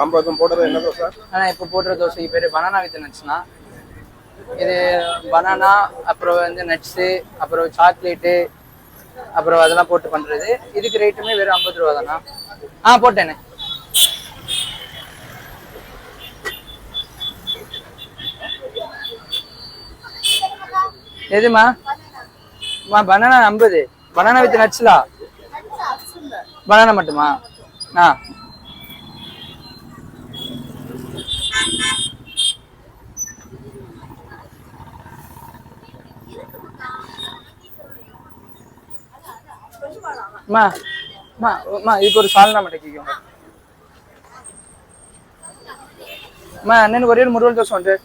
ஆம்பதும் போடுறது என்ன தோசை? ஆனால் இப்போ போடுற தோசைக்கு பேர் பனானா வித் நட்ஸ்னா, இது பனானா அப்புறம் வந்து நட்ஸு அப்புறம் சாக்லேட்டு அப்புறம் அதெல்லாம் போட்டு பண்ணுறது. இதுக்கு ரேட்டுமே வெறும் 50 ரூபா தானா? போட்டேனே. எதுமா? பனானா 50. பனானா வித் நட்ஸ்லா? பனானா மட்டுமா? ஆ அம்மா அம்மா அம்மா இதுக்கு ஒரு சால்னா மட்டும் கேட்குங்க. அம்மா அண்ணனுக்கு ஒரே ஒரு முருகல் தோசை உண்டு.